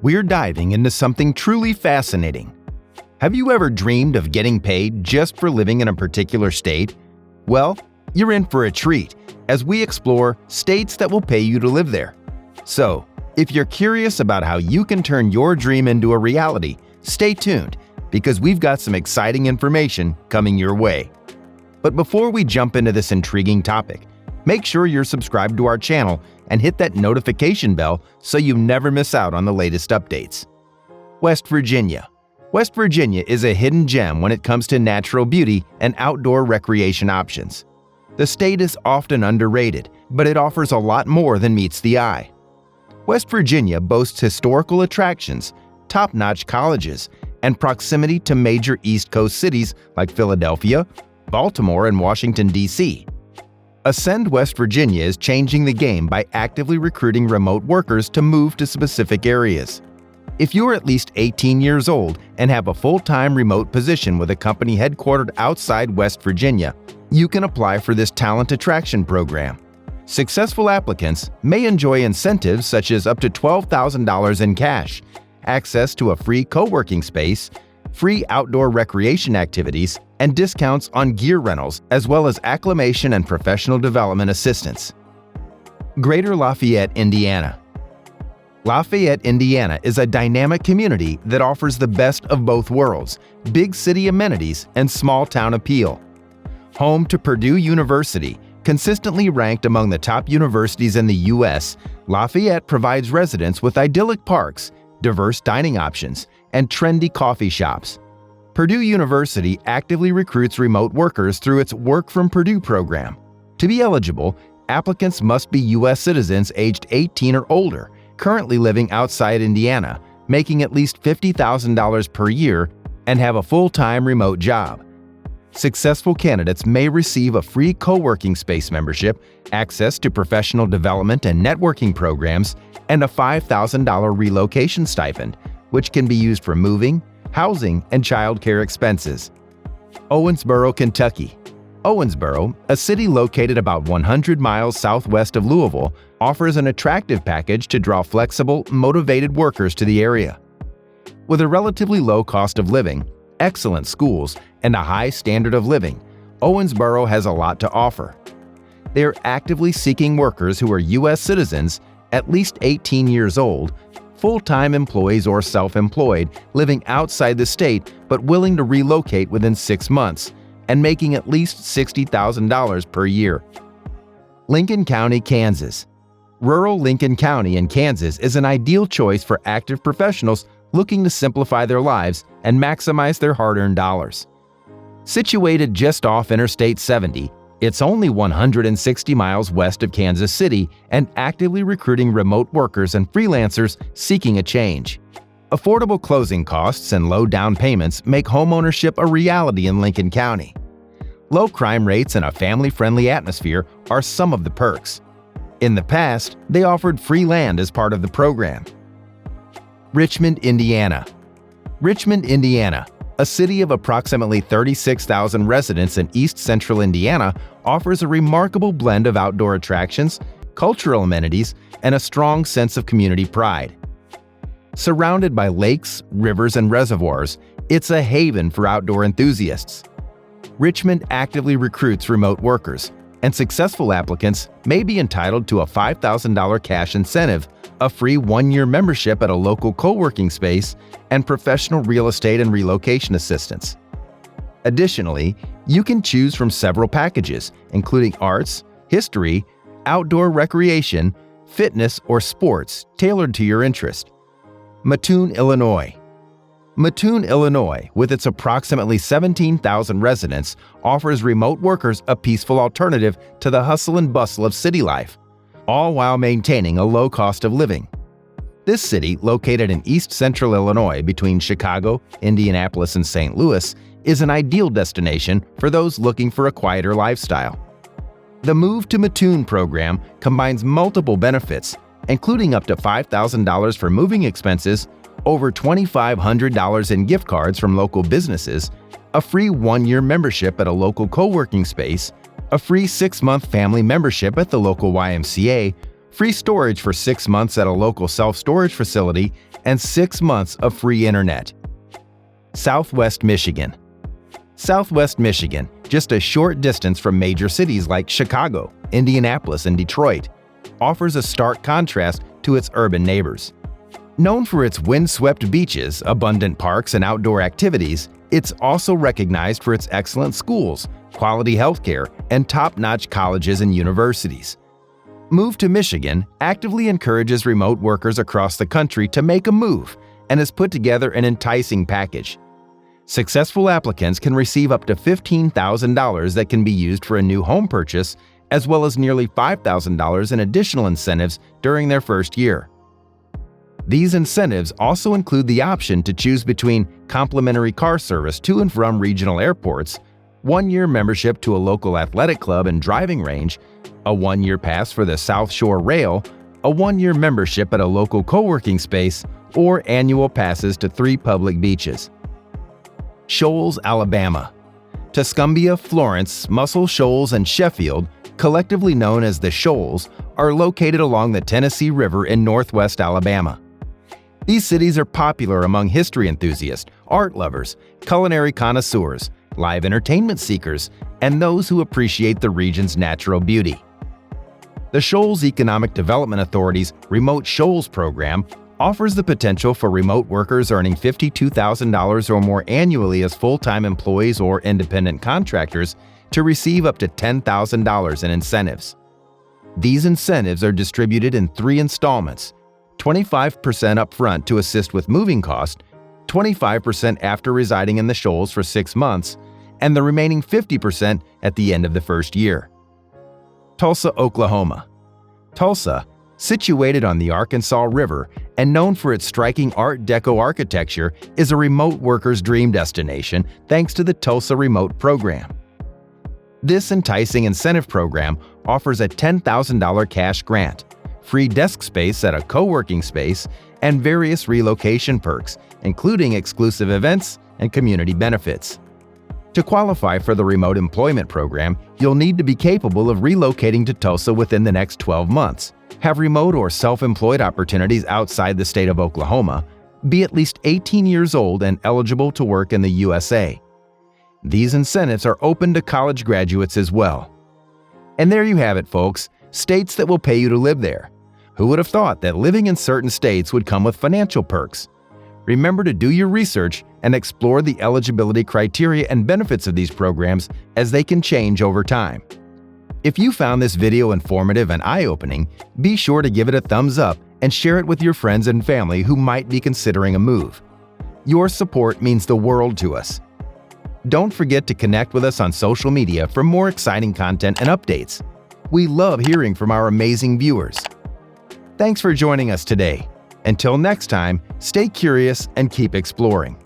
we're diving into something truly fascinating. Have you ever dreamed of getting paid just for living in a particular state? Well, you're in for a treat as we explore states that will pay you to live there. So, if you're curious about how you can turn your dream into a reality, stay tuned because we've got some exciting information coming your way. But before we jump into this intriguing topic, make sure you're subscribed to our channel and hit that notification bell so you never miss out on the latest updates. West Virginia. West Virginia is a hidden gem when it comes to natural beauty and outdoor recreation options. The state is often underrated, but it offers a lot more than meets the eye. West Virginia boasts historical attractions, top-notch colleges, and proximity to major East Coast cities like Philadelphia, Baltimore, and Washington, D.C. Ascend West Virginia is changing the game by actively recruiting remote workers to move to specific areas. If you're at least 18 years old and have a full-time remote position with a company headquartered outside West Virginia, you can apply for this talent attraction program. Successful applicants may enjoy incentives such as up to $12,000 in cash, access to a free co-working space, free outdoor recreation activities, and discounts on gear rentals, as well as acclimation and professional development assistance. Greater Lafayette, Indiana. Lafayette, Indiana is a dynamic community that offers the best of both worlds, big city amenities and small town appeal. Home to Purdue University, consistently ranked among the top universities in the U.S., Lafayette provides residents with idyllic parks, diverse dining options, and trendy coffee shops. Purdue University actively recruits remote workers through its Work from Purdue program. To be eligible, applicants must be U.S. citizens aged 18 or older, currently living outside Indiana, making at least $50,000 per year, and have a full-time remote job. Successful candidates may receive a free co-working space membership, access to professional development and networking programs, and a $5,000 relocation stipend, which can be used for moving, housing, and childcare expenses. Owensboro, Kentucky. Owensboro, a city located about 100 miles southwest of Louisville, offers an attractive package to draw flexible, motivated workers to the area. With a relatively low cost of living, excellent schools, and a high standard of living, Owensboro has a lot to offer. They are actively seeking workers who are U.S. citizens, at least 18 years old, full-time employees or self-employed living outside the state but willing to relocate within 6 months and making at least $60,000 per year. Lincoln County, Kansas. Rural Lincoln County in Kansas is an ideal choice for active professionals looking to simplify their lives and maximize their hard-earned dollars. Situated just off Interstate 70, it's only 160 miles west of Kansas City and actively recruiting remote workers and freelancers seeking a change. Affordable closing costs and low down payments make homeownership a reality in Lincoln County. Low crime rates and a family-friendly atmosphere are some of the perks. In the past, they offered free land as part of the program. Richmond, Indiana. Richmond, Indiana, a city of approximately 36,000 residents in east-central Indiana, offers a remarkable blend of outdoor attractions, cultural amenities, and a strong sense of community pride. Surrounded by lakes, rivers, and reservoirs, it's a haven for outdoor enthusiasts. Richmond actively recruits remote workers, and successful applicants may be entitled to a $5,000 cash incentive, a free 1-year membership at a local co-working space, and professional real estate and relocation assistance. Additionally, you can choose from several packages, including arts, history, outdoor recreation, fitness, or sports tailored to your interest. Mattoon, Illinois. Mattoon, Illinois, with its approximately 17,000 residents, offers remote workers a peaceful alternative to the hustle and bustle of city life, all while maintaining a low cost of living. This city, located in east-central Illinois between Chicago, Indianapolis, and St. Louis, is an ideal destination for those looking for a quieter lifestyle. The Move to Mattoon program combines multiple benefits, including up to $5,000 for moving expenses, over $2,500 in gift cards from local businesses, a free 1-year membership at a local co-working space, a free 6-month family membership at the local YMCA, free storage for 6 months at a local self-storage facility, and 6 months of free internet. Southwest Michigan. Southwest Michigan, just a short distance from major cities like Chicago, Indianapolis, and Detroit, offers a stark contrast to its urban neighbors. Known for its windswept beaches, abundant parks, and outdoor activities, it's also recognized for its excellent schools, quality healthcare, and top-notch colleges and universities. Move to Michigan actively encourages remote workers across the country to make a move and has put together an enticing package. Successful applicants can receive up to $15,000 that can be used for a new home purchase, as well as nearly $5,000 in additional incentives during their first year. These incentives also include the option to choose between complimentary car service to and from regional airports, 1-year membership to a local athletic club and driving range, a 1-year pass for the South Shore Rail, a 1-year membership at a local co-working space, or annual passes to 3 public beaches. Shoals, Alabama. Tuscumbia, Florence, Muscle Shoals, and Sheffield, collectively known as the Shoals, are located along the Tennessee River in northwest Alabama. These cities are popular among history enthusiasts, art lovers, culinary connoisseurs, live entertainment seekers, and those who appreciate the region's natural beauty. The Shoals Economic Development Authority's Remote Shoals program offers the potential for remote workers earning $52,000 or more annually as full-time employees or independent contractors to receive up to $10,000 in incentives. These incentives are distributed in 3 installments: 25% upfront to assist with moving costs, 25% after residing in the Shoals for 6 months, and the remaining 50% at the end of the first year. Tulsa, Oklahoma. Tulsa, situated on the Arkansas River and known for its striking Art Deco architecture, is a remote worker's dream destination thanks to the Tulsa Remote Program. This enticing incentive program offers a $10,000 cash grant, free desk space at a co-working space, and various relocation perks, including exclusive events and community benefits. To qualify for the remote employment program, you'll need to be capable of relocating to Tulsa within the next 12 months, have remote or self-employed opportunities outside the state of Oklahoma, be at least 18 years old and eligible to work in the USA. These incentives are open to college graduates as well. And there you have it, folks, states that will pay you to live there. Who would have thought that living in certain states would come with financial perks? Remember to do your research and explore the eligibility criteria and benefits of these programs, as they can change over time. If you found this video informative and eye-opening, be sure to give it a thumbs up and share it with your friends and family who might be considering a move. Your support means the world to us. Don't forget to connect with us on social media for more exciting content and updates. We love hearing from our amazing viewers. Thanks for joining us today. Until next time, stay curious and keep exploring.